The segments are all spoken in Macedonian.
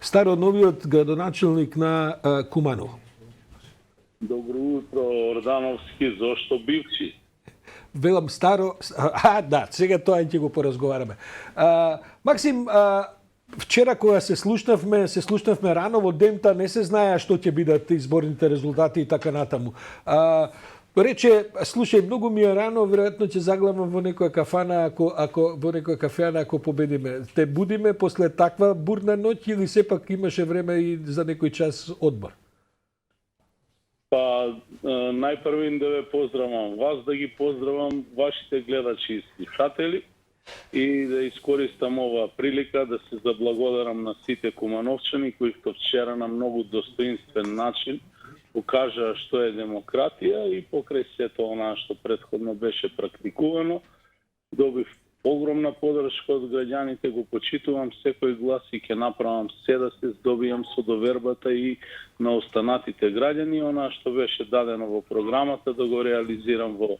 старо-новиот градоначелник на Куманово. Добро утро, Ордановски, зошто бивши? Велам старо... да, сега тоа ќе го поразговараме. Максим, вчера кога се слушнавме рано во демта, не се знаеа што ќе бидат изборните резултати и така натаму. Рече, слушај, многу ми е рано, веројатно ќе заглавам во некоја кафана ако победиме. Те будиме после таква бурна ноќ или сепак имаше време и за некој час одмор? Па, најпрвин да ве поздравам вас, да ги поздравам вашите гледачи и слушатели и да искористам оваа прилика да се заблагодарам на сите кумановчани кои што вчера на многу достоинствен начин покажаа што е демократија и покрај сето онаа што претходно беше практикувано. Добив огромна поддршка од граѓаните, го почитувам секој глас и ќе направам се да се здобијам со довербата и на останатите граѓани, онаа што беше дадено во програмата да го реализирам во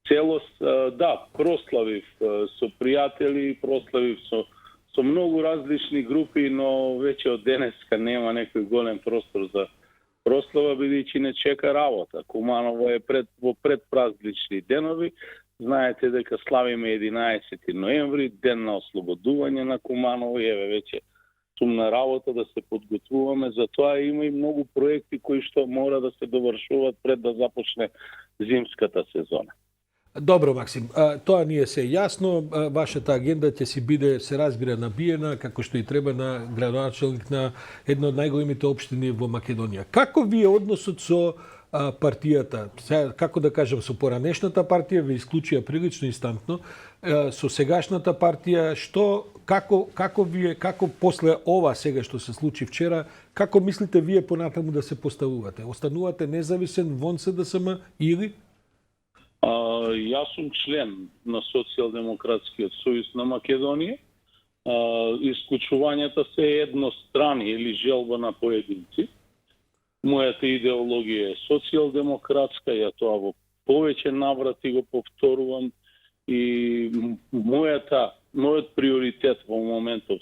целост. Да, прославив со пријатели, прославив со многу различни групи, но веќе од денеска нема некој голем простор за прослава, бидејќи не чека работа. Куманово е во предпразлични денови. Знаете дека славиме 11 ноември, ден на ослободување на Куманово и еве веќе сум на работа да се подготвуваме. Затоа има и многу проекти кои што мора да се довршуваат пред да започне зимската сезона. Добро, Максим. Тоа ни е се јасно. Вашата агенда ќе си биде, се разбира, набиена, како што и треба на градоначелник на една од најголемите општини во Македонија. Како ви е односот со партијата? Како да кажам, со поранешната партија ви исклучија прилично инстантно, со сегашната партија, како после ова сега што се случи вчера, како мислите вие понатаму да се поставувате? Останувате независен вон СДСМ или? Јас сум член на Социјалдемократскиот сојуз на Македонија. Исклучувањата се еднострани или желба на поединци. Мојата идеологија е социјалдемократска, ја тоа во повеќе наврати го повторувам и мојот приоритет во моментов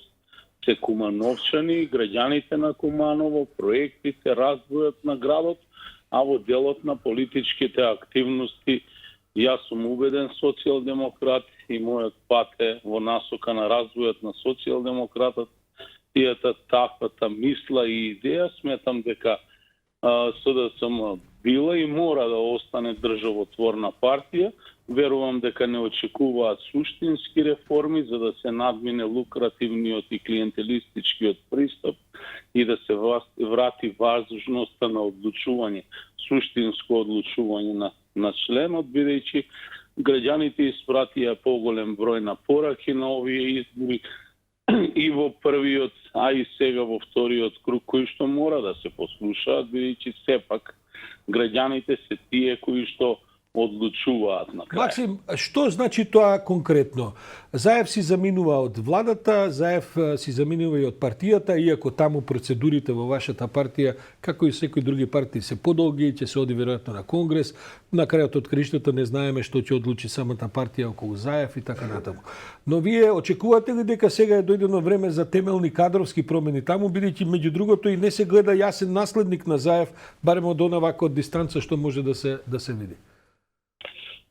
се кумановчани, граѓаните на Куманово, проектите, развојот на градот, а во делот на политичките активности јас сум убеден социјалдемократ и мојот пат е во насока на развојот на социјалдемократијата, таквата мисла и идеја. Сметам дека СДСМ била и мора да остане државотворна партија. Верувам дека не очекуваат суштински реформи за да се надмине лукративниот и клиентелистичкиот пристап и да се врати важноста на одлучување, суштинско одлучување на членот, бидејќи граѓаните испратија поголем број на пораки на овие избори и во првиот, а и сега во вториот круг, кои што мора да се послушаат, бидејќи сепак граѓаните се тие кои што одлучуваат на крај. Максим, што значи тоа конкретно? Заев си заминува од владата, Заев си заминува и од партијата, иако таму процедурите во вашата партија, како и секои други партии, се подолги, ќе се оди веројатно на конгрес. На крајот од криштата не знаеме што ќе одлучи самата партија околу Заев и така натаму. Но вие очекувате ли дека сега е дојдено време за темелни кадровски промени таму, бидејќи меѓу другото и не се гледа јасен наследник на Заев, барем од онавака од дистанца што може да се види?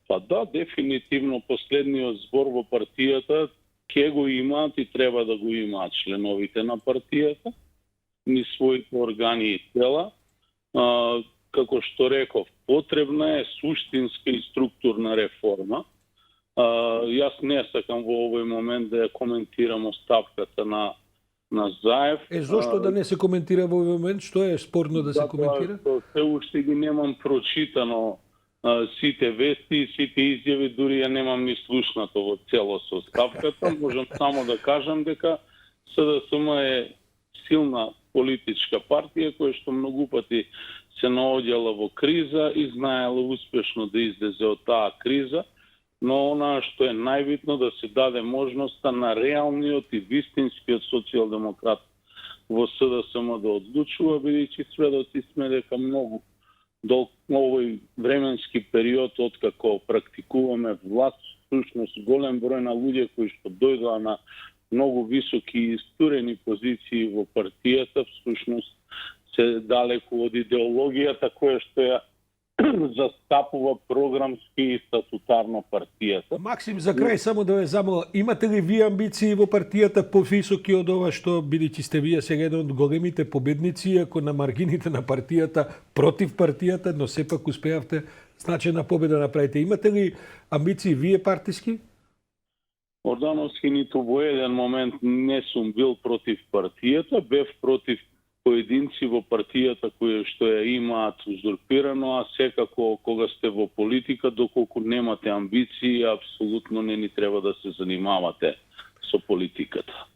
Па да, дефинитивно последниот збор во партијата ќе го имаат и треба да го имаат членовите на партијата, ни своите органи и тела. Како што реков, потребна е суштинска и структурна реформа. Јас не сакам во овој момент да ја коментирам оставката на Заев. Зошто да не се коментира во овој момент? Што е спорно да се коментира? Се уште ги немам прочитано сите вести, сите изјави, дури ја немам ни слушнато во целост оставката. Можам само да кажам дека СДСМ е силна политичка партија која што многу пати се наоѓала во криза и знаела успешно да излезе од таа криза, но она што е најбитно да се даде можноста на реалниот и вистинскиот социјалдемократ во СДСМ да одлучува, бидејќи сведоци сме дека многу до овој временски период откако практикуваме власт, всушност голем број на луѓе кои што дојдоа на многу високи и истурени позиции во партијата, всушност се далеку од идеологијата која што ја застапува програмски и статутарно партијата. Максим, за крај само да ве замолам, имате ли вие амбиции во партијата повисоки од ова што, бидејќи сте вие сега еден од големите победници, ако на маргините на партијата, против партијата, но сепак успеавте значајна победа направите. Имате ли амбиции вие партиски? Ордановски ниту во еден момент не сум бил против партијата, бев против поединци во партијата кои што ја имаат узурпирано, а секако кога сте во политика, доколку немате амбиции, апсолутно не ни треба да се занимавате со политиката.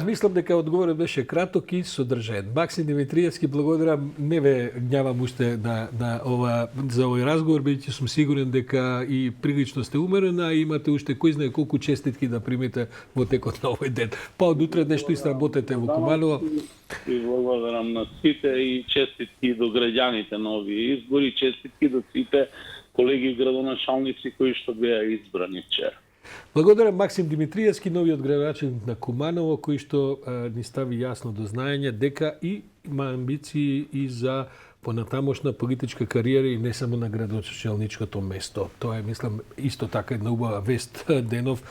Мислам дека одговорот беше краток и содржаен. Максим Димитриевски, благодарам. Не ве гнјавам уште за овој разговор, бидејќи сум сигурен дека и прилично сте умерен, а имате уште кој знае колку честитки да примите во текот на овој ден. Па од утре нешто истработете во Куманово. И благодарам на сите и честитки до граѓаните на овие избори, честитки до сите колеги градоначалници кои што беа избрани вчера. Благодарам Максим Димитриевски, новиот градоначалник на Куманово, кој што ни стави јасно до знаење дека и има амбиции и за понатамошна политичка кариера и не само на градоначалничкото место. Тоа е, мислам, исто така една убава вест денов